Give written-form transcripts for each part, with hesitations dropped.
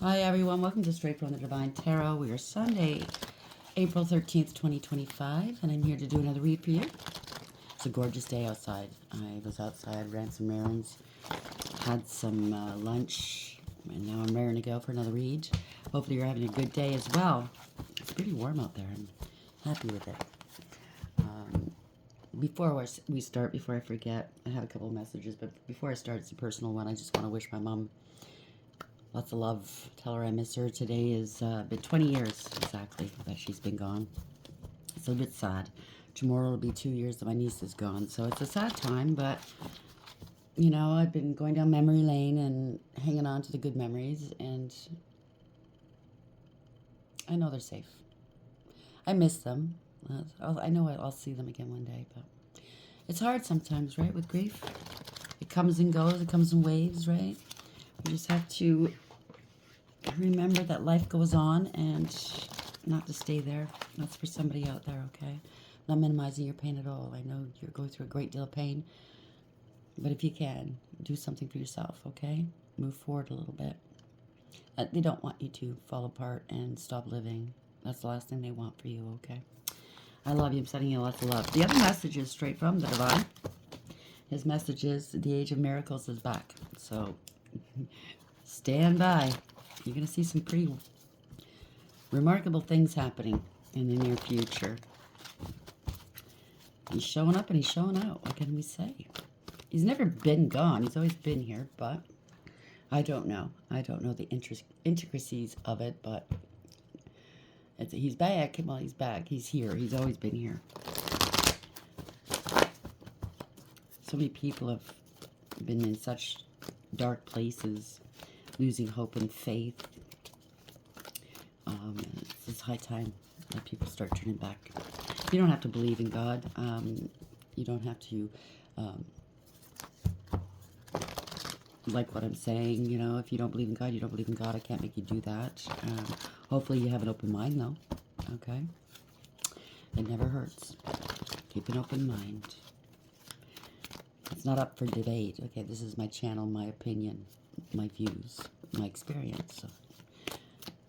Hi everyone, welcome to Straight from the Divine Tarot. We are Sunday, April 13th, 2025, and I'm here to do another read for you. It's a gorgeous day outside. I was outside, ran some errands, had some lunch, and now I'm raring to go for another read. Hopefully you're having a good day as well. It's pretty warm out there. I'm happy with it. Before we start, before I forget, I have a couple of messages, but before I start, it's a personal one. I just want to wish my mom lots of love. Tell her I miss her. Today has been 20 years exactly that she's been gone. It's a bit sad. Tomorrow will be 2 years that my niece is gone. So it's a sad time, but, you know, I've been going down memory lane and hanging on to the good memories, and I know they're safe. I miss them. I know I'll see them again one day, but it's hard sometimes, right, with grief. It comes and goes. It comes in waves, right? You just have to remember that life goes on and not to stay there. That's for somebody out there, okay? Not minimizing your pain at all. I know you're going through a great deal of pain, but if you can, do something for yourself, okay? Move forward a little bit. They don't want you to fall apart and stop living. That's the last thing they want for you, okay? I love you. I'm sending you lots of love. The other message is straight from the divine. His message is the age of miracles is back. So stand by. You're going to see some pretty remarkable things happening in the near future. He's showing up and he's showing out. What can we say? He's never been gone. He's always been here, but I don't know. I don't know the intricacies of it, but he's back. Well, he's back. He's here. He's always been here. So many people have been in such dark places, losing hope and faith. It's high time that people start turning back. You don't have to believe in God. You don't have to like what I'm saying. You know, if you don't believe in God, you don't believe in God. I can't make you do that. Hopefully you have an open mind, though. Okay? It never hurts. Keep an open mind. It's not up for debate. Okay, this is my channel, my opinion, my views, my experience. So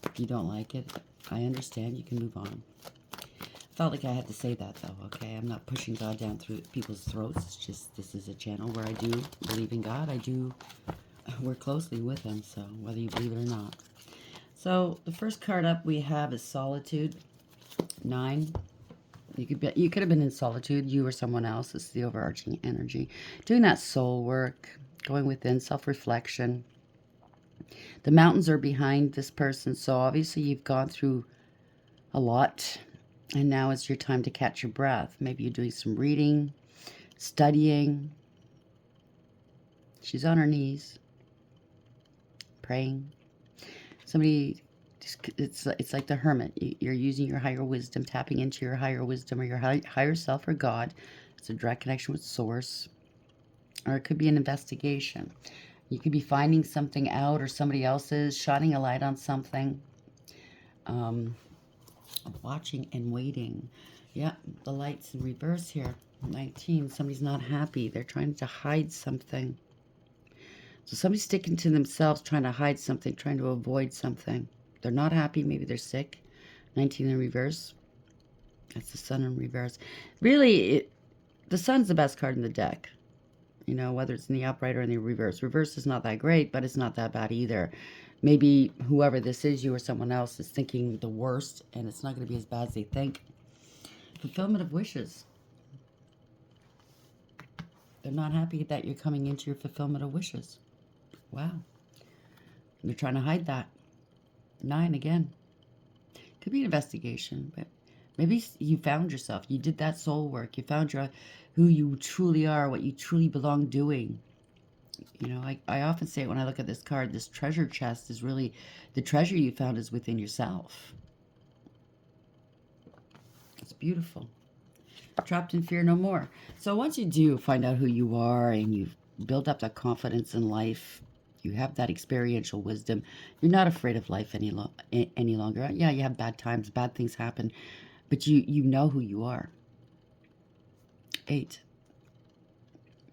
if you don't like it, I understand. You can move on. Felt like I had to say that, though, okay? I'm not pushing God down through people's throats. It's just this is a channel where I do believe in God. I do work closely with Him, so whether you believe it or not. So the first card up we have is Solitude. 9. You could have been in solitude, you or someone else. This is the overarching energy. Doing that soul work, going within, self-reflection. The mountains are behind this person, so obviously you've gone through a lot, and now it's your time to catch your breath. Maybe you're doing some reading, studying. She's on her knees, praying. Somebody, it's like the hermit. You're using your higher wisdom, tapping into your higher wisdom or your higher self or God. It's a direct connection with Source. Or it could be an investigation. You could be finding something out, or somebody else is shining a light on something. Watching and waiting. Yeah, the light's in reverse here. 19. Somebody's not happy. They're trying to hide something. So somebody's sticking to themselves, trying to hide something, trying to avoid something. They're not happy. Maybe they're sick. 19 in reverse. That's the sun in reverse. Really, the sun's the best card in the deck. You know, whether it's in the upright or in the reverse. Reverse is not that great, but it's not that bad either. Maybe whoever this is, you or someone else, is thinking the worst, and it's not going to be as bad as they think. Fulfillment of wishes. They're not happy that you're coming into your fulfillment of wishes. Wow. They're trying to hide that. 9 again. Could be an investigation, but maybe you found yourself. You did that soul work. You found who you truly are, what you truly belong doing. You know, I often say it when I look at this card, this treasure chest is really, the treasure you found is within yourself. It's beautiful. Trapped in fear no more. So once you do find out who you are and you've built up that confidence in life, you have that experiential wisdom, you're not afraid of life any longer. Yeah, you have bad times, bad things happen, but you know who you are. 8.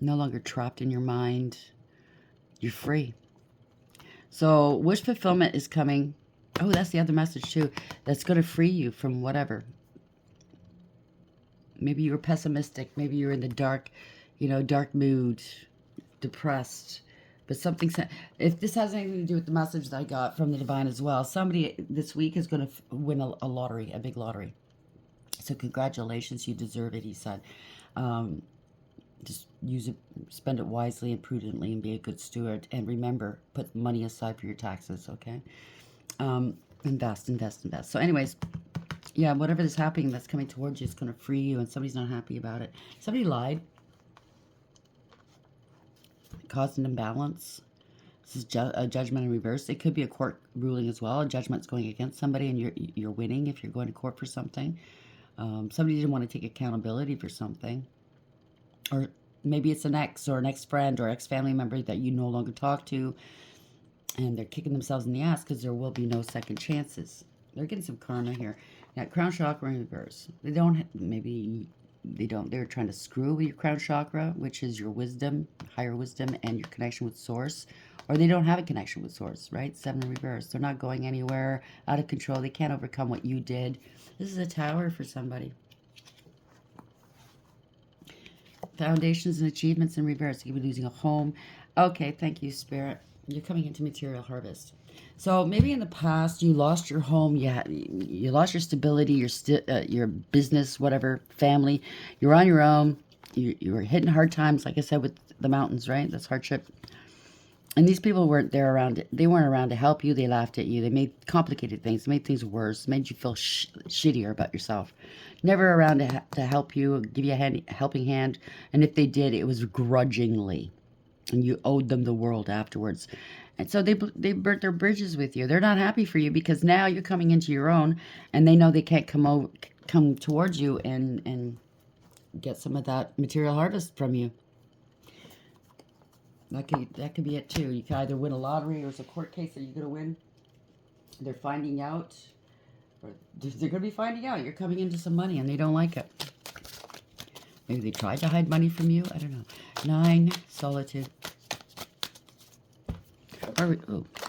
No longer trapped in your mind. You're free. So wish fulfillment is coming. Oh, that's the other message too. That's going to free you from whatever. Maybe you were pessimistic. Maybe you're in the dark, dark mood, depressed. But something, if this has anything to do with the message that I got from the divine as well, somebody this week is going to win a lottery, a big lottery. So congratulations, you deserve it, he said. Just use it, spend it wisely and prudently, and be a good steward. And remember, put money aside for your taxes, okay? Invest, invest, invest. So anyways, yeah, whatever is happening that's coming towards you is going to free you, and somebody's not happy about it. Somebody lied. Caused an imbalance. This is a judgment in reverse. It could be a court ruling as well. A judgment's going against somebody, and you're winning if you're going to court for something. Somebody didn't want to take accountability for something. Or maybe it's an ex or an ex-friend or ex-family member that you no longer talk to, and they're kicking themselves in the ass because there will be no second chances. They're getting some karma here. Now, crown chakra in reverse. They're trying to screw with your crown chakra, which is your wisdom, higher wisdom, and your connection with source. Or they don't have a connection with source, right? 7 in reverse. They're not going anywhere, out of control. They can't overcome what you did. This is a tower for somebody. Foundations and achievements in reverse. You could be losing a home. Okay, thank you, Spirit. You're coming into material harvest. So maybe in the past you lost your home, you lost your stability, your business, whatever, family. You're on your own. You were hitting hard times, like I said, with the mountains, right? That's hardship. And these people weren't there around. They weren't around to help you. They laughed at you. They made complicated things. They made things worse. Made you feel shittier about yourself. Never around to help you, give you a helping hand. And if they did, it was grudgingly, and you owed them the world afterwards. And so they burnt their bridges with you. They're not happy for you because now you're coming into your own, and they know they can't come towards you and get some of that material harvest from you. That could be it too. You can either win a lottery or it's a court case that you're going to win. They're finding out, or they're going to be finding out you're coming into some money and they don't like it. Maybe they tried to hide money from you. I don't know. 9, solitude.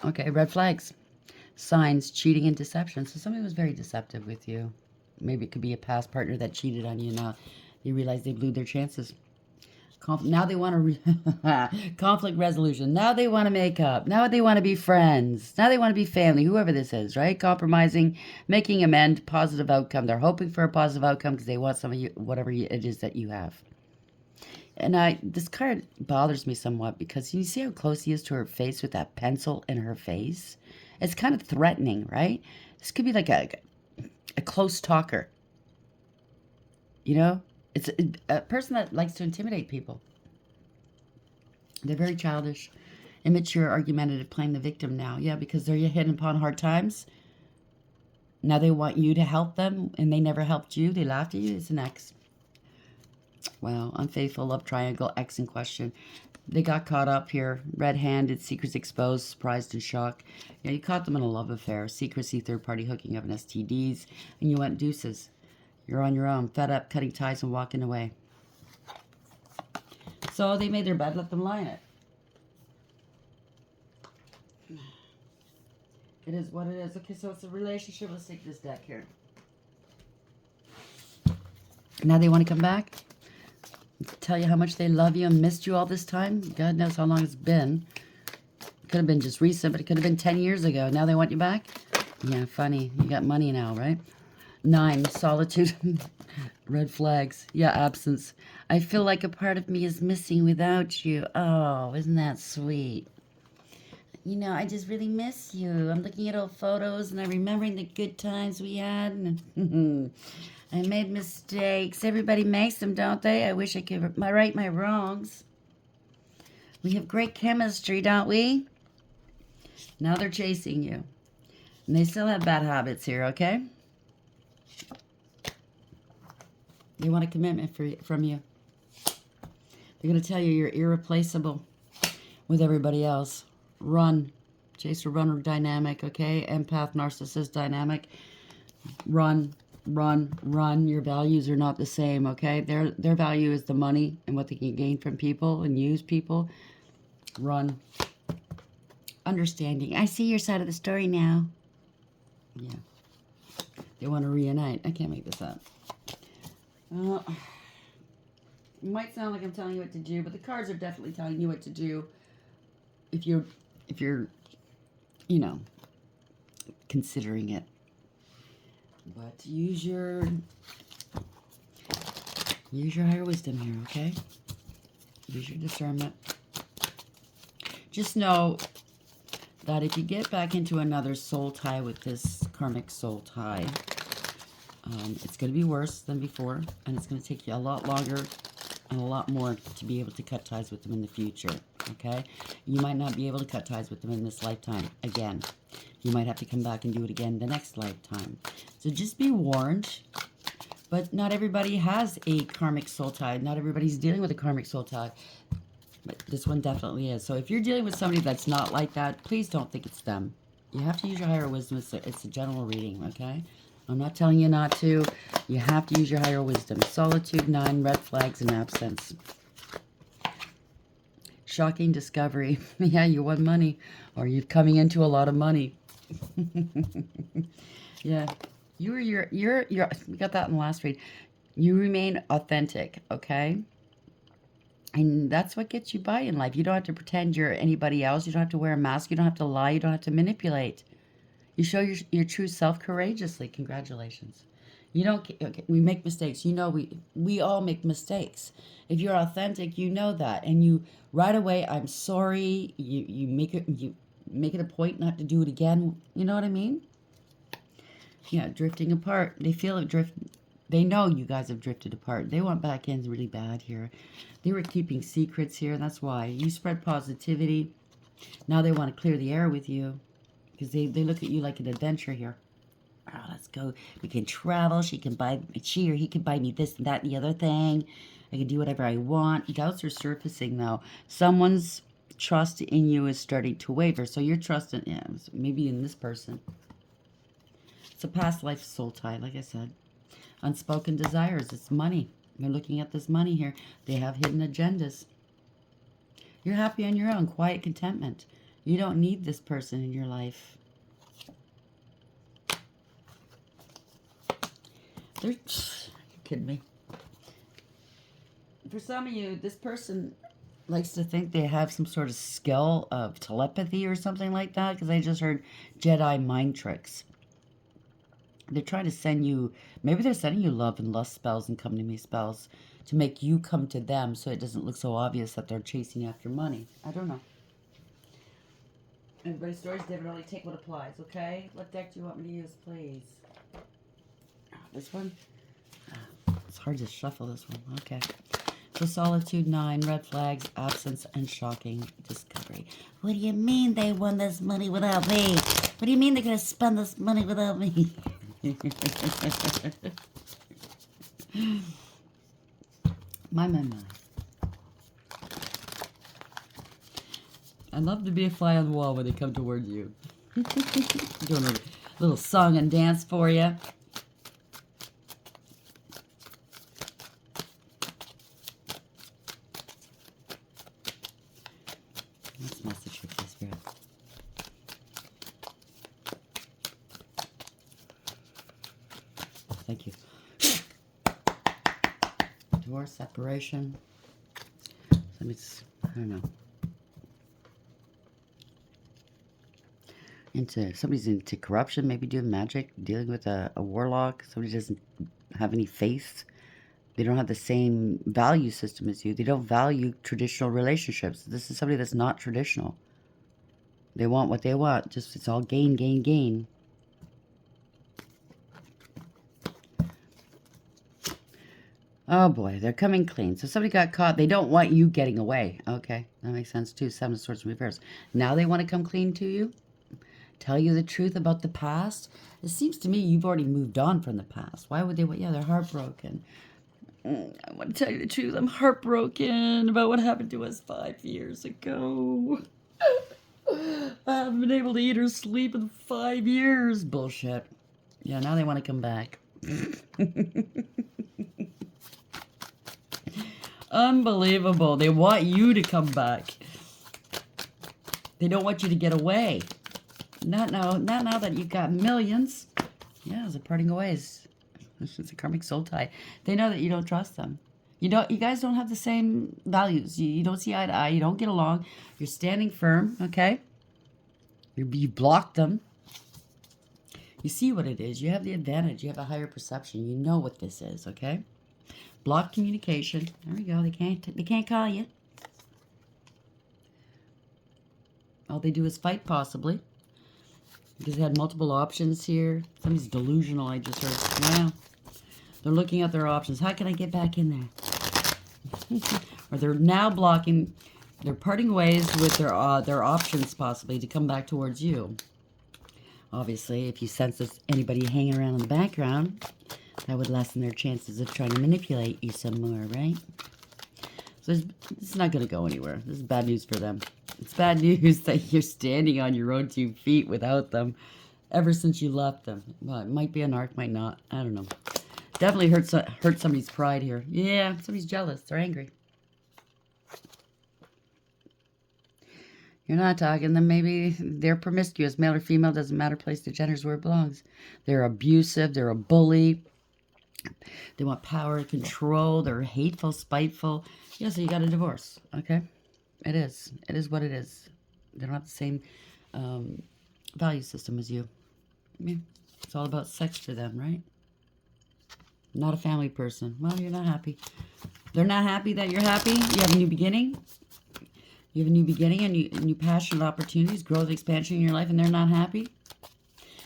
Okay, red flags. Signs, cheating and deception. So somebody was very deceptive with you. Maybe it could be a past partner that cheated on you. Now you realize they blew their chances. Now they want to conflict resolution. Now they want to make up. Now they want to be friends. Now they want to be family, whoever this is, right? Compromising, making amends, positive outcome. They're hoping for a positive outcome because they want some of you, whatever it is that you have. And this card bothers me somewhat because you see how close he is to her face with that pencil in her face? It's kind of threatening, right? This could be like a close talker. You know? It's a person that likes to intimidate people. They're very childish, immature, argumentative, playing the victim now. Yeah, because they're hitting upon hard times. Now they want you to help them, and they never helped you. They laughed at you. It's an ex. Wow, unfaithful, love triangle, ex in question. They got caught up here. Red-handed, secrets exposed, surprised and shocked. Yeah, you caught them in a love affair. Secrecy, third-party hooking up and STDs. And you went deuces. You're on your own, fed up, cutting ties and walking away. So they made their bed, let them lie in it. It is what it is. Okay, so it's a relationship. Let's take this deck here. Now they want to come back. Tell you how much they love you and missed you all this time. God knows how long it's been. It could have been just recent, but it could have been 10 years ago. Now they want you back? Yeah, funny. You got money now, right? 9, solitude. Red flags. Yeah, absence. I feel like a part of me is missing without you. Oh, isn't that sweet? You know, I just really miss you. I'm looking at old photos and I'm remembering the good times we had. And I made mistakes. Everybody makes them, don't they? I wish I could right my wrongs. We have great chemistry, don't we? Now they're chasing you. And they still have bad habits here, okay? They want a commitment from you. They're going to tell you you're irreplaceable with everybody else. Run. Chaser runner dynamic, okay? Empath, narcissist dynamic. Run, run, run. Your values are not the same, okay? Their value is the money and what they can gain from people and use people. Run. understanding. I see your side of the story now. Yeah. They want to reunite. I can't make this up. It might sound like I'm telling you what to do, but the cards are definitely telling you what to do. If you're, you know, considering it. But use your higher wisdom here, okay? Use your discernment. Just know that if you get back into another soul tie with this karmic soul tie, it's going to be worse than before, and it's going to take you a lot longer and a lot more to be able to cut ties with them in the future, okay? You might not be able to cut ties with them in this lifetime again. You might have to come back and do it again the next lifetime. So just be warned. But not everybody has a karmic soul tie. Not everybody's dealing with a karmic soul tie. But this one definitely is. So if you're dealing with somebody that's not like that, please don't think it's them. You have to use your higher wisdom. It's a general reading, okay? I'm not telling you not to. You have to use your higher wisdom. Solitude, 9, red flags, and absence. Shocking discovery. Yeah, you won money. Or you're coming into a lot of money. Yeah. We got that in the last read. You remain authentic, okay? And that's what gets you by in life. You don't have to pretend you're anybody else. You don't have to wear a mask. You don't have to lie. You don't have to manipulate. You show your true self courageously. Congratulations. You don't. Okay, we make mistakes. You know, we all make mistakes. If you're authentic, you know that, and you right away. I'm sorry. You make it a point not to do it again. You know what I mean? Yeah, drifting apart. They feel it drift. They know you guys have drifted apart. They want back in really bad here. They were keeping secrets here. That's why. You spread positivity. Now they want to clear the air with you. Because they look at you like an adventure here. Oh, let's go. We can travel. She or he can buy me this and that and the other thing. I can do whatever I want. Doubts are surfacing now. Someone's trust in you is starting to waver. So you're trusting, yeah, maybe in this person. It's a past life soul tie, like I said. Unspoken desires. It's money. You're looking at this money here. They have hidden agendas. You're happy on your own. Quiet contentment. You don't need this person in your life. You're kidding me. For some of you, this person likes to think they have some sort of skill of telepathy or something like that, because I just heard Jedi mind tricks. They're trying to send you, maybe they're sending you love and lust spells and come to me spells to make you come to them so it doesn't look so obvious that they're chasing after money. I don't know. Everybody's stories different. Only take what applies, okay? What deck do you want me to use, please? This one? It's hard to shuffle this one. Okay. So Solitude, 9, red flags, absence, and shocking discovery. What do you mean they won this money without me? What do you mean they're going to spend this money without me? My. I love to be a fly on the wall when they come towards you. Doing a little song and dance for you. That's message for this spirit. Thank you. Divorce, separation. I don't know. Somebody's into corruption, maybe doing magic, dealing with a warlock. Somebody doesn't have any faith. They don't have the same value system as you. They don't value traditional relationships. This is somebody that's not traditional. They want what they want. Just it's all gain, gain, gain. Oh boy, they're coming clean. So somebody got caught. They don't want you getting away. Okay, that makes sense too. 7 of Swords in reverse. Now they want to come clean to you. Tell you the truth about the past. It seems to me you've already moved on from the past. Why would they? Yeah, they're heartbroken. I want to tell you the truth. I'm heartbroken about what happened to us 5 years ago. I haven't been able to eat or sleep in 5 years. Bullshit. Yeah, now they want to come back. Unbelievable. They want you to come back. They don't want you to get away. Not now that you've got millions. Yeah, it's a parting of ways. It's a karmic soul tie. They know that you don't trust them. You guys don't have the same values. You don't see eye to eye. You don't get along. You're standing firm, okay? You block them. You see what it is. You have the advantage. You have a higher perception. You know what this is, okay? Block communication. There we go. They can't call you. All they do is fight, possibly. Because they had multiple options here. Somebody's delusional, I just heard. Yeah. They're looking at their options. How can I get back in there? Or they're now blocking. They're parting ways with their options, possibly, to come back towards you. Obviously, if you sense there's anybody hanging around in the background, that would lessen their chances of trying to manipulate you some more, right? So it's not going to go anywhere. This is bad news for them. It's bad news that you're standing on your own 2 feet without them ever since you left them. Well, it might be an arc, might not. I don't know. Definitely hurt somebody's pride here. Yeah, somebody's jealous. They're angry. You're not talking to them. Maybe they're promiscuous. Male or female, doesn't matter. Place the gender's where it belongs. They're abusive. They're a bully. They want power, control. They're hateful, spiteful. Yeah, so you got a divorce. Okay? It is. It is what it is. They don't have the same value system as you. Yeah. It's all about sex for them, right? Not a family person. Well, you're not happy. They're not happy that you're happy. You have a new beginning. You have a new beginning and new passionate opportunities, growth, expansion in your life, and they're not happy.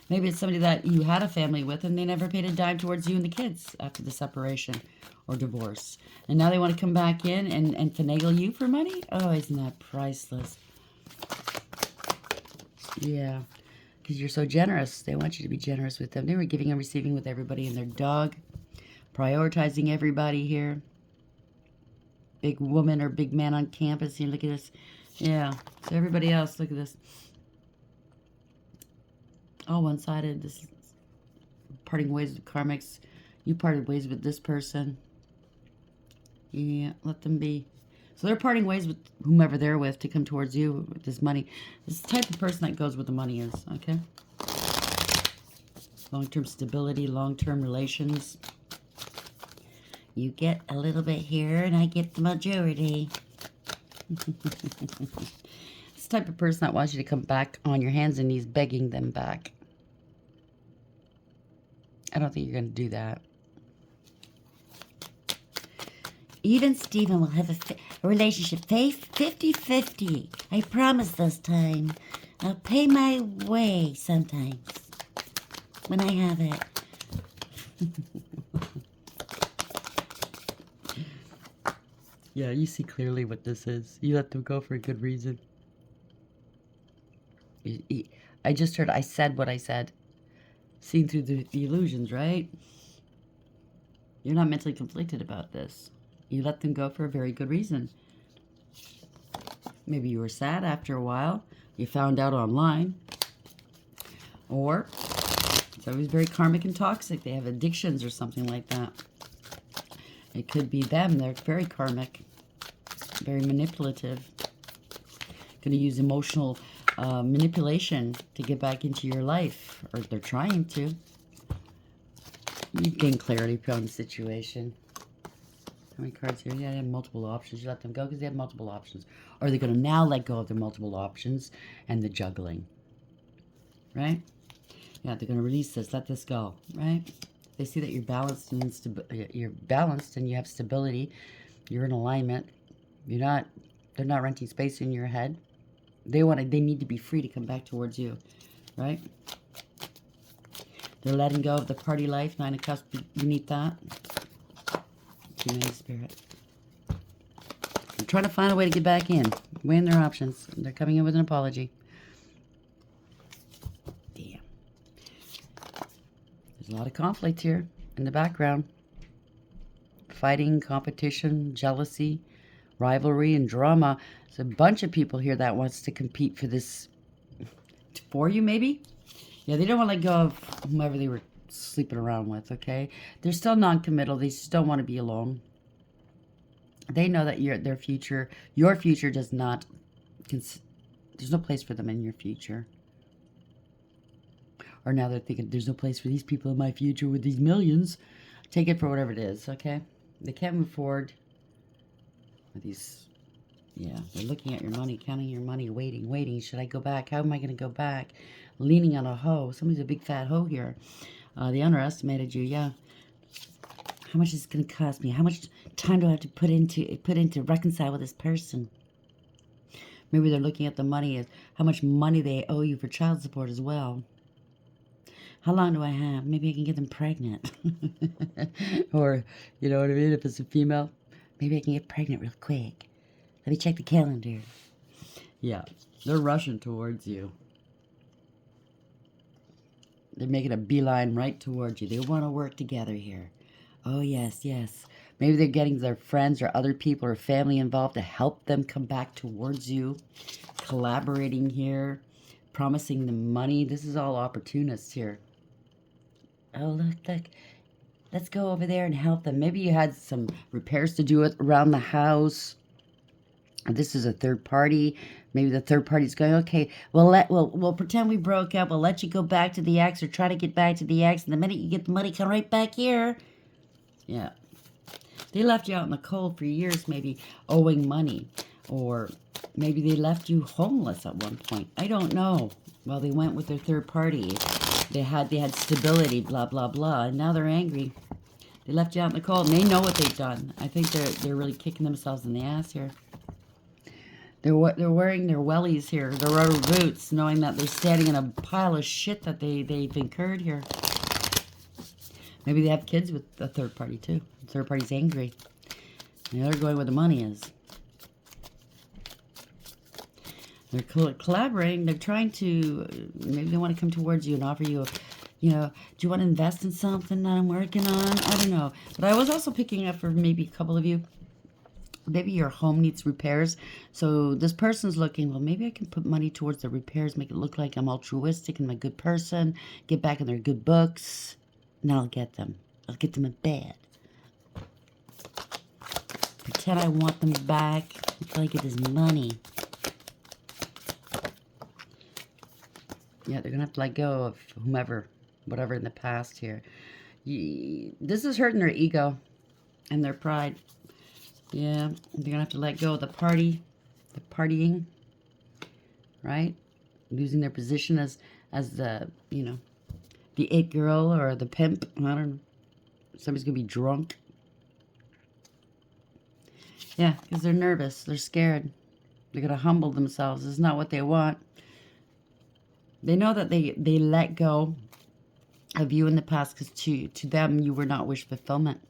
Maybe it's somebody that you had a family with and they never paid a dime towards you and the kids after the separation or divorce. And now they want to come back in and finagle you for money? Oh, isn't that priceless? Yeah, because you're so generous. They want you to be generous with them. They were giving and receiving with everybody and their dog. Prioritizing everybody here. Big woman or big man on campus here. Look at this. Yeah. So everybody else, look at this. All one-sided. This is parting ways with karmics. You parted ways with this person. Yeah, let them be. So they're parting ways with whomever they're with to come towards you with this money. This is the type of person that goes where the money is, okay? Long-term stability, long-term relations. You get a little bit here, and I get the majority. This type of person that wants you to come back on your hands and knees, begging them back. I don't think you're going to do that. Even Stephen will have a relationship 50-50. I promise this time. I'll pay my way sometimes when I have it. Yeah, you see clearly what this is. You let them go for a good reason. I just heard, I said what I said. Seeing through the illusions, right? You're not mentally conflicted about this. You let them go for a very good reason. Maybe you were sad after a while. You found out online. Or it's always very karmic and toxic. They have addictions or something like that. It could be them. They're very karmic. Very manipulative. Going to use emotional manipulation to get back into your life. Or they're trying to. You gain clarity on the situation. How many cards here? Yeah, they have multiple options. You let them go because they have multiple options. Or they're going to now let go of their multiple options and the juggling. Right? Yeah, they're going to release this. Let this go. Right? They see that you're balanced and you have stability. You're in alignment. They're not renting space in your head. They need to be free to come back towards you. Right? They're letting go of the party life. 9 of Cups beneath that. Human spirit. They're trying to find a way to get back in. Weighing their options. They're coming in with an apology. Damn. There's a lot of conflict here in the background. Fighting, competition, jealousy, rivalry, and drama. There's a bunch of people here that wants to compete for this. For you, maybe? Yeah, they don't want to let go of whomever they were sleeping around with, okay? They're still non-committal. They just don't want to be alone. They know that your future does not There's no place for them in your future. Or now they're thinking, there's no place for these people in my future with these millions. Take it for whatever it is, okay? They can't move forward with these. Yeah, they're looking at your money, counting your money, waiting. Should I go back? How am I going to go back? Leaning on a hoe. Somebody's a big fat hoe here. They underestimated you, yeah. How much is it going to cost me? How much time do I have to put into reconcile with this person? Maybe they're looking at the money as how much money they owe you for child support as well. How long do I have? Maybe I can get them pregnant. Or, you know what I mean? If it's a female, maybe I can get pregnant real quick. Let me check the calendar. Yeah, they're rushing towards you. They're making a beeline right towards you. They want to work together here. Oh, yes, yes. Maybe they're getting their friends or other people or family involved to help them come back towards you. Collaborating here. Promising them money. This is all opportunists here. Oh, look. Let's go over there and help them. Maybe you had some repairs to do around the house. This is a third party. Maybe the third party's going, okay, we'll pretend we broke up. We'll let you go back to the ex or try to get back to the ex. And the minute you get the money, come right back here. Yeah. They left you out in the cold for years, maybe owing money. Or maybe they left you homeless at one point. I don't know. Well, they went with their third party. They had stability, blah, blah, blah. And now they're angry. They left you out in the cold, and they know what they've done. I think they're really kicking themselves in the ass here. They're wearing their wellies here, their rubber boots, knowing that they're standing in a pile of shit that they've incurred here. Maybe they have kids with the third party, too. The third party's angry. And they're going where the money is. They're collaborating. They're trying to, maybe they want to come towards you and offer you, do you want to invest in something that I'm working on? I don't know. But I was also picking up for maybe a couple of you, maybe your home needs repairs. So this person's looking, well, maybe I can put money towards the repairs, make it look like I'm altruistic and I'm a good person, get back in their good books, and I'll get them. I'll get them in bed. Pretend I want them back until I get this money. Yeah, they're going to have to let go of whomever, whatever in the past here. This is hurting their ego and their pride. Yeah, they're going to have to let go of the partying, right? Losing their position as the, the it girl or the pimp. I don't know. Somebody's going to be drunk. Yeah, because they're nervous. They're scared. They're going to humble themselves. It's not what they want. They know that they let go of you in the past because to them you were not wish fulfillment.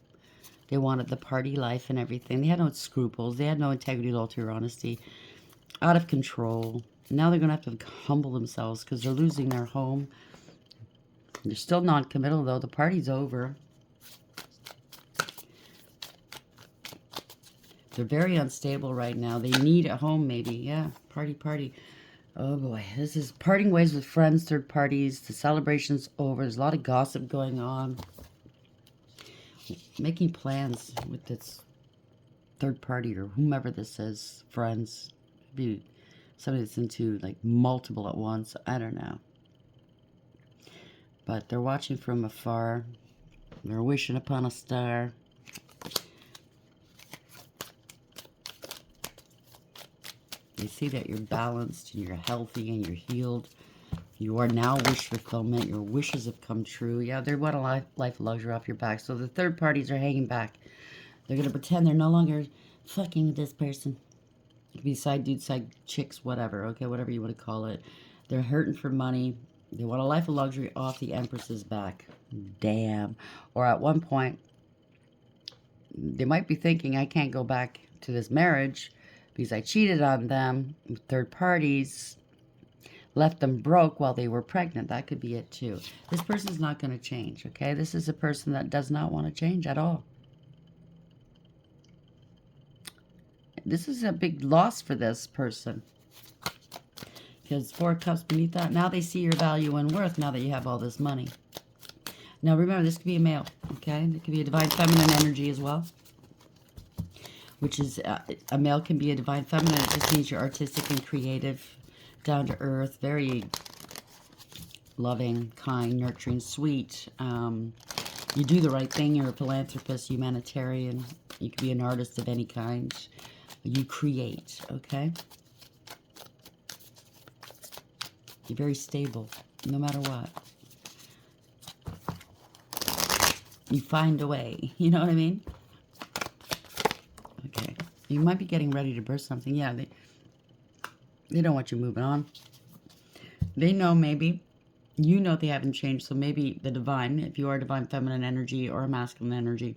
They wanted the party life and everything. They had no scruples. They had no integrity, loyalty, or honesty. Out of control. Now they're going to have to humble themselves because they're losing their home. They're still non-committal, though. The party's over. They're very unstable right now. They need a home, maybe. Yeah, party. Oh, boy. This is parting ways with friends, third parties. The celebration's over. There's a lot of gossip going on. Making plans with this third party or whomever this is, friends. Maybe somebody that's into like multiple at once. I don't know. But they're watching from afar. They're wishing upon a star. They see that you're balanced and you're healthy and you're healed. You are now wish fulfillment. Your wishes have come true. Yeah, they want a life of luxury off your back. So the third parties are hanging back. They're going to pretend they're no longer fucking with this person. It could be side dudes, side chicks, whatever. Okay, whatever you want to call it. They're hurting for money. They want a life of luxury off the Empress's back. Damn. Or at one point, they might be thinking, I can't go back to this marriage because I cheated on them with third parties. Left them broke while they were pregnant. That could be it too. This person's not going to change, okay? This is a person that does not want to change at all. This is a big loss for this person. Because 4 cups beneath that, now they see your value and worth now that you have all this money. Now remember, this could be a male, okay? It could be a divine feminine energy as well. Which is, a male can be a divine feminine. It just means you're artistic and creative. down to earth, very loving, kind, nurturing, sweet. You do the right thing. You're a philanthropist, humanitarian. You can be an artist of any kind. You create, okay? You're very stable, no matter what. You find a way. You know what I mean? Okay. You might be getting ready to birth something. Yeah, they don't want you moving on. They know maybe. You know they haven't changed. So maybe the divine, if you are divine feminine energy or a masculine energy,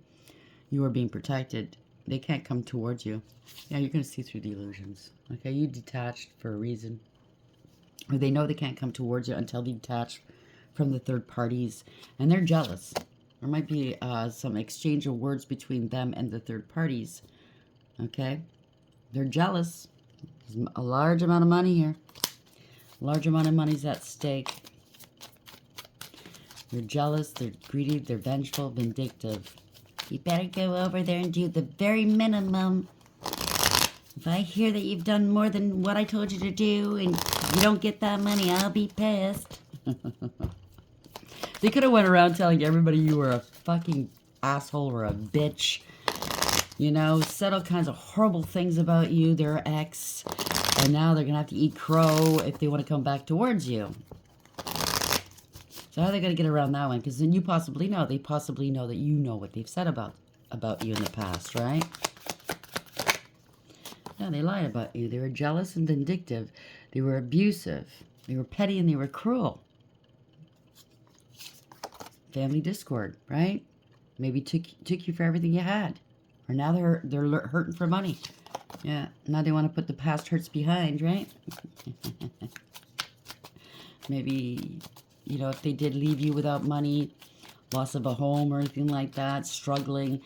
you are being protected. They can't come towards you. Yeah, you're going to see through the illusions. Okay, you detached for a reason. Or they know they can't come towards you until they detach from the third parties. And they're jealous. There might be some exchange of words between them and the third parties. Okay? They're jealous. There's a large amount of money here. A large amount of money's at stake. They're jealous, they're greedy, they're vengeful, vindictive. You better go over there and do the very minimum. If I hear that you've done more than what I told you to do and you don't get that money, I'll be pissed. They could have went around telling everybody you were a fucking asshole or a bitch. You know, said all kinds of horrible things about you, their ex. And now they're going to have to eat crow if they want to come back towards you. So how are they going to get around that one? Because then you possibly know. They possibly know that you know what they've said about you in the past, right? Yeah, they lied about you. They were jealous and vindictive. They were abusive. They were petty and they were cruel. Family discord, right? Maybe took you for everything you had. Or now they're hurting for money. Yeah, now they want to put the past hurts behind, right? Maybe, you know, if they did leave you without money, loss of a home or anything like that, struggling,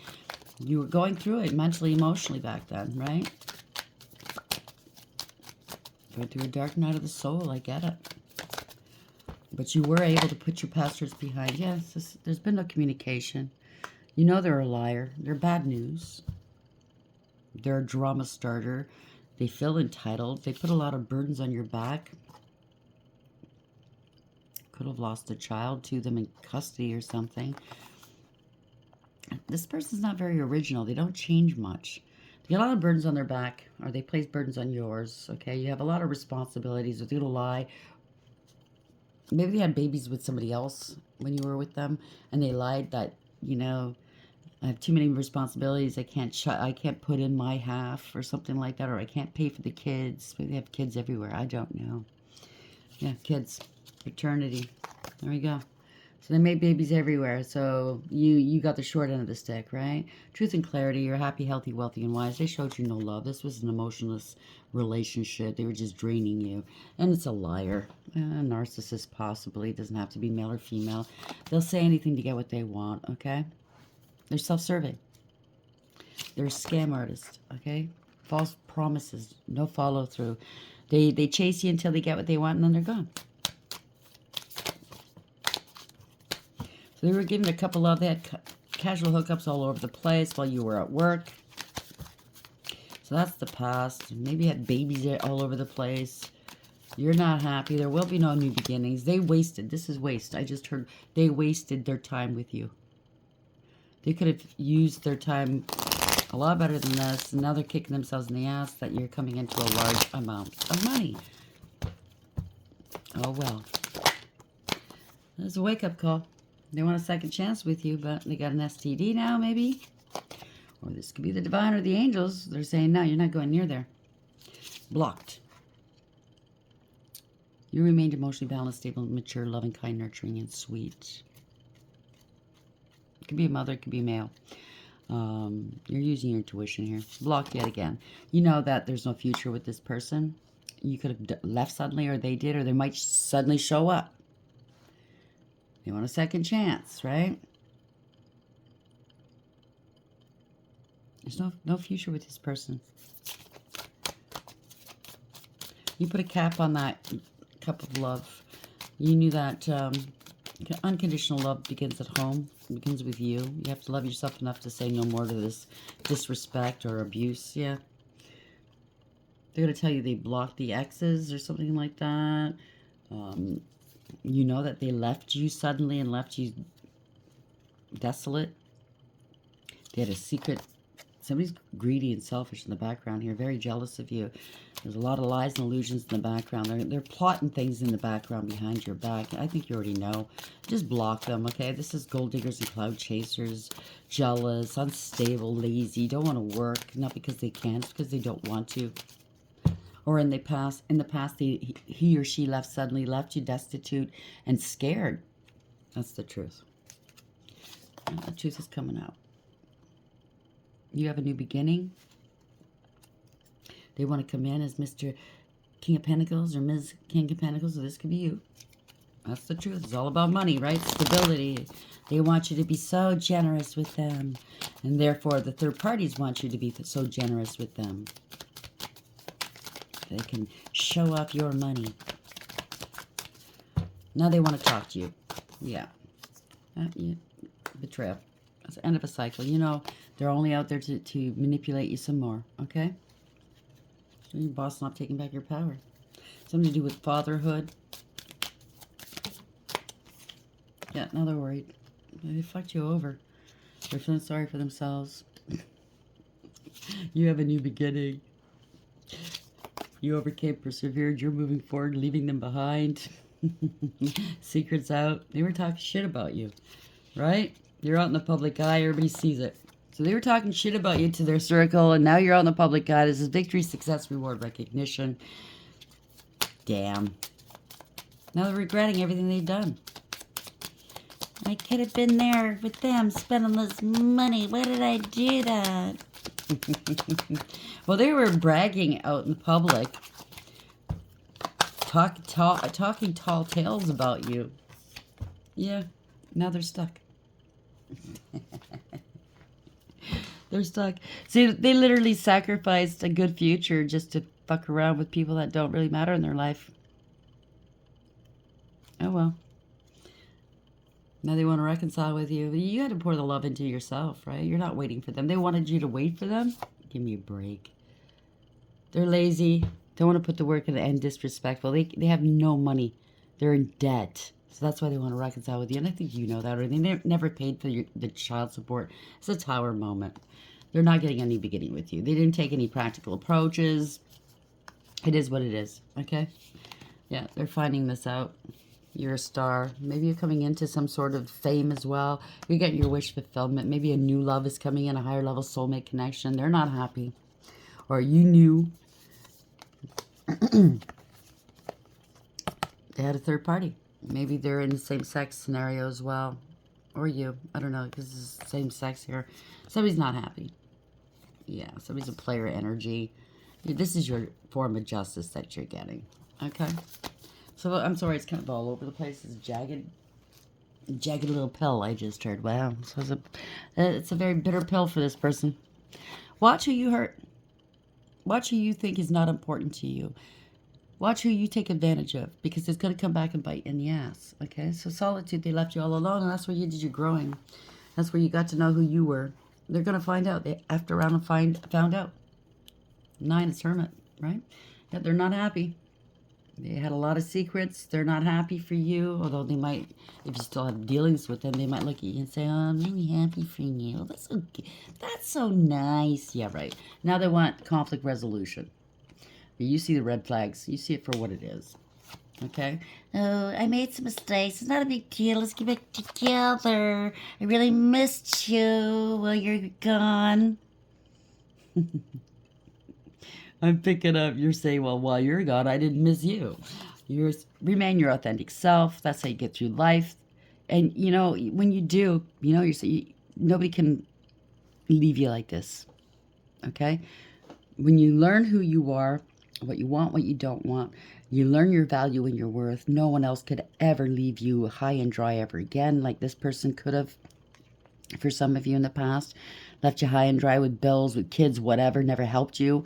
you were going through it mentally, emotionally back then, right? Going through a dark night of the soul, I get it. But you were able to put your past hurts behind. Yes, there's been no communication. You know they're a liar. They're bad news. They're a drama starter. They feel entitled. They put a lot of burdens on your back. Could have lost a child to them in custody or something. This person's not very original. They don't change much. They get a lot of burdens on their back, or they place burdens on yours. Okay, you have a lot of responsibilities. If you lie, maybe they had babies with somebody else when you were with them, and they lied that, you know, I have too many responsibilities. I can't put in my half or something like that, or I can't pay for the kids. Maybe they have kids everywhere. I don't know. Yeah, kids. Paternity. There we go. So they made babies everywhere. So you got the short end of the stick, right? Truth and clarity. You're happy, healthy, wealthy, and wise. They showed you no love. This was an emotionless relationship. They were just draining you. And it's a liar. A narcissist, possibly. It doesn't have to be male or female. They'll say anything to get what they want, okay? They're self-serving. They're a scam artist, okay? False promises. No follow-through. They chase you until they get what they want, and then they're gone. So they were given a couple of, they had casual hookups all over the place while you were at work. So that's the past. Maybe you had babies all over the place. You're not happy. There will be no new beginnings. They wasted. This is waste. I just heard they wasted their time with you. They could have used their time a lot better than this. And now they're kicking themselves in the ass that you're coming into a large amount of money. Oh, well. There's a wake-up call. They want a second chance with you, but they got an STD now, maybe? Or this could be the divine or the angels. They're saying, no, you're not going near there. Blocked. You remained emotionally balanced, stable, mature, loving, kind, nurturing, and sweet. It could be a mother, it could be a male. You're using your intuition here. Blocked yet again. You know that there's no future with this person. You could have left suddenly, or they did, or they might suddenly show up. They want a second chance, right? There's no future with this person. You put a cap on that cup of love. You knew that unconditional love begins at home. It begins with you. You have to love yourself enough to say no more to this disrespect or abuse. Yeah. They're going to tell you they blocked the exes or something like that. You know that they left you suddenly and left you desolate. They had a secret. Somebody's greedy and selfish in the background here. Very jealous of you. There's a lot of lies and illusions in the background. They're plotting things in the background behind your back. I think you already know. Just block them, okay? This is gold diggers and cloud chasers. Jealous, unstable, lazy. Don't want to work. Not because they can't. It's because they don't want to. Or in the past, he or she left you destitute and scared. That's the truth. And the truth is coming out. You have a new beginning. They want to come in as Mr. King of Pentacles or Ms. King of Pentacles. So this could be you. That's the truth. It's all about money, right? Stability. They want you to be so generous with them. And therefore, the third parties want you to be so generous with them. They can show off your money. Now they want to talk to you. Yeah. Betrayal. That's the end of a cycle. You know, they're only out there to manipulate you some more. Okay? Your boss not taking back your power. Something to do with fatherhood. Yeah, now they're worried. They fucked you over. They're feeling sorry for themselves. You have a new beginning. You overcame, persevered. You're moving forward, leaving them behind. Secrets out. They were talking shit about you, right? You're out in the public eye. Everybody sees it. So they were talking shit about you to their circle, and now you're out in the public eye. This is victory, success, reward, recognition. Damn. Now they're regretting everything they've done. I could have been there with them spending this money. Why did I do that? Well, they were bragging out in the public, talking tall tales about you. Yeah, now they're stuck. They're stuck. See, they literally sacrificed a good future just to fuck around with people that don't really matter in their life. Oh, well. Now they want to reconcile with you. You had to pour the love into yourself, right? You're not waiting for them. They wanted you to wait for them. Give me a break. They're lazy. Don't want to put the work in and disrespectful. They have no money. They're in debt. So that's why they want to reconcile with you. And I think you know that already. They never paid for the child support. It's a tower moment. They're not getting any beginning with you. They didn't take any practical approaches. It is what it is. Okay? Yeah, they're finding this out. You're a star. Maybe you're coming into some sort of fame as well. You're getting your wish fulfillment. Maybe a new love is coming in, a higher level soulmate connection. They're not happy. Or you knew they had a third party. Maybe they're in the same sex scenario as well. Or you. I don't know, because it's same sex here. Somebody's not happy. Yeah, somebody's a player energy. This is your form of justice that you're getting. Okay? So, I'm sorry, it's kind of all over the place. It's jagged little pill I just heard. Wow. So it's a very bitter pill for this person. Watch who you hurt. Watch who you think is not important to you. Watch who you take advantage of, because it's going to come back and bite in the ass. Okay? So solitude, they left you all alone, and that's where you did your growing. That's where you got to know who you were. They're going to find out. They effed around and found out. 9 is hermit, right? Yeah, they're not happy. They had a lot of secrets. They're not happy for you, although they might, if you still have dealings with them, they might look at you and say, oh, I'm really happy for you. That's okay. That's so nice. Yeah, right. Now they want conflict resolution. But you see the red flags. You see it for what it is. Okay? Oh, I made some mistakes. It's not a big deal. Let's get back together. I really missed you while you're gone. I'm picking up, you're saying, well, while you're gone, I didn't miss you. Remain your authentic self. That's how you get through life. And, you know, when you do, you know, nobody can leave you like this. Okay? When you learn who you are, what you want, what you don't want, you learn your value and your worth. No one else could ever leave you high and dry ever again, like this person could have. For some of you in the past, left you high and dry with bills, with kids, whatever, never helped you.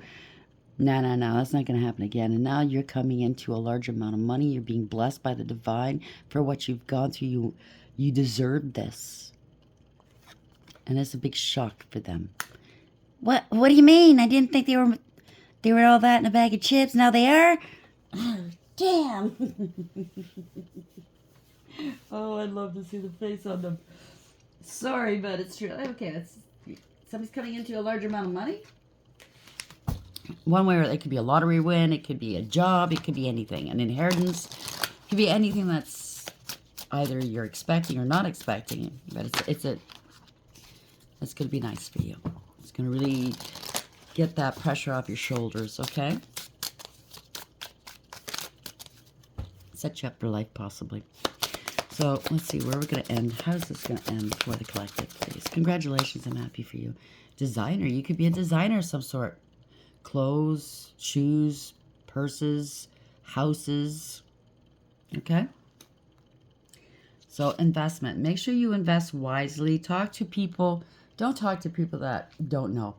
No, that's not going to happen again. And now you're coming into a large amount of money. You're being blessed by the divine for what you've gone through. You deserve this. And it's a big shock for them. What do you mean? I didn't think they were They were all that in a bag of chips. Now they are? Oh, damn. Oh, I'd love to see the face on them. Sorry, but it's true. Okay, somebody's coming into a large amount of money. One way or it could be a lottery win. It could be a job. It could be anything. An inheritance. It could be anything that's either you're expecting or not expecting. But it's going to be nice for you. It's going to really get that pressure off your shoulders, okay? Set you up for life, possibly. So, let's see, where we're going to end. How is this going to end for the collective, please? Congratulations, I'm happy for you. Designer, you could be a designer of some sort. Clothes, shoes, purses, houses, okay? So, investment. Make sure you invest wisely. Talk to people. Don't talk to people that don't know,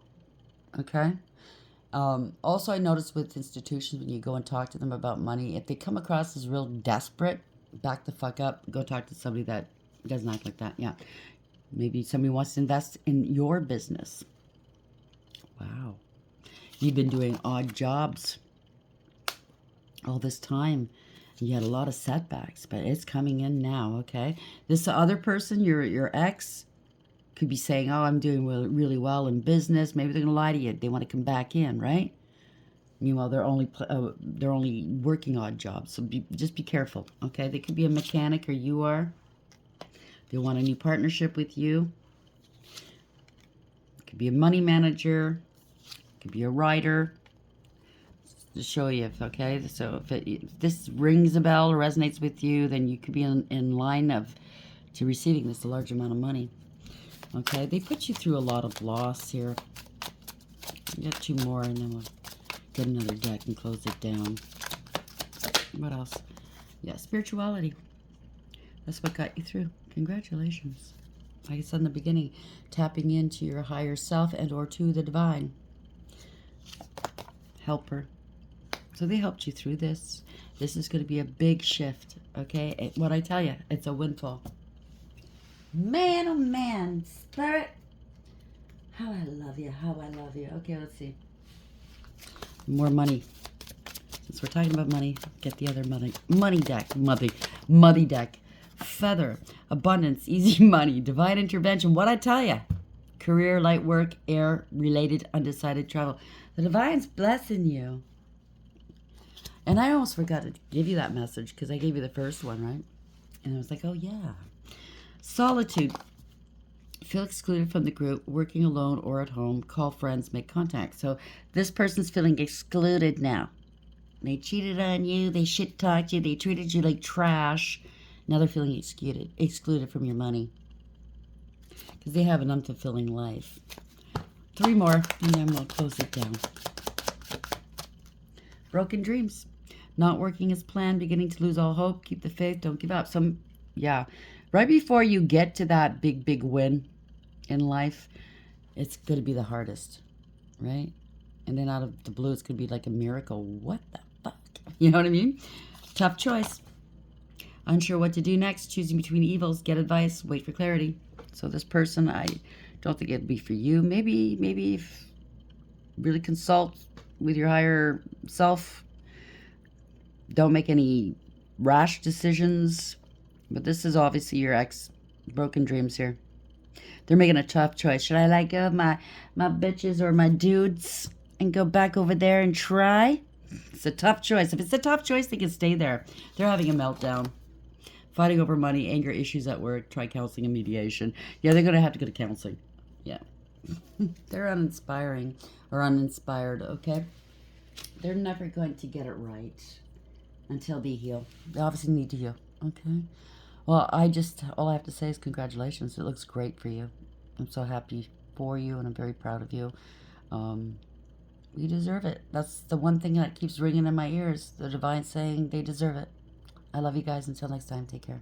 okay? Also, I noticed with institutions, when you go and talk to them about money, if they come across as real desperate, back the fuck up. Go talk to somebody that doesn't act like that. Yeah. Maybe somebody wants to invest in your business. Wow. You've been doing odd jobs all this time. You had a lot of setbacks, but it's coming in now, okay? This other person, your ex, could be saying, oh, I'm doing really well in business. Maybe they're going to lie to you. They want to come back in, right? Meanwhile, they're only working odd jobs. So just be careful, okay? They could be a mechanic, or you are. They want a new partnership with you. It could be a money manager. It could be a writer. To show you, okay? So if this rings a bell or resonates with you, then you could be in line to receiving this a large amount of money. Okay? They put you through a lot of loss here. You got two more, and then we'll get another deck and close it down. What else? Yeah, spirituality. That's what got you through. Congratulations. Like I said in the beginning, tapping into your higher self and or to the divine. Helper. So they helped you through this. This is going to be a big shift, okay? What I tell you, it's a windfall. Man, oh man, Spirit. How I love you, how I love you. Okay, let's see. More money. Since we're talking about money, get the other money deck. Muddy deck. Feather. Abundance. Easy money. Divine intervention. What I tell you. Career, light work, air, related, undecided travel. The divine's blessing you. And I almost forgot to give you that message because I gave you the first one, right? And I was like, oh yeah. Solitude. Feel excluded from the group, working alone or at home, call friends, make contact. So this person's feeling excluded now. They cheated on you, they shit-talked you, they treated you like trash. Now they're feeling excluded from your money. Because they have an unfulfilling life. 3 more, and then we'll close it down. Broken dreams. Not working as planned, beginning to lose all hope. Keep the faith, don't give up. Yeah. Right before you get to that big win in life, it's going to be the hardest, right? And then out of the blue, it's going to be like a miracle. What the fuck? You know what I mean? Tough choice. Unsure what to do next, choosing between evils, get advice, wait for clarity. So this person, I don't think it'd be for you. Maybe if really consult with your higher self. Don't make any rash decisions. But this is obviously your ex. Broken dreams here. They're making a tough choice. Should I let go of my bitches or my dudes and go back over there and try? It's a tough choice. If it's a tough choice, they can stay there. They're having a meltdown. Fighting over money, anger issues at work, try counseling and mediation. Yeah, they're going to have to go to counseling. Yeah. They're uninspiring or uninspired, okay? They're never going to get it right until they heal. They obviously need to heal, okay? Well, all I have to say is congratulations. It looks great for you. I'm so happy for you, and I'm very proud of you. You deserve it. That's the one thing that keeps ringing in my ears. The divine saying they deserve it. I love you guys. Until next time, take care.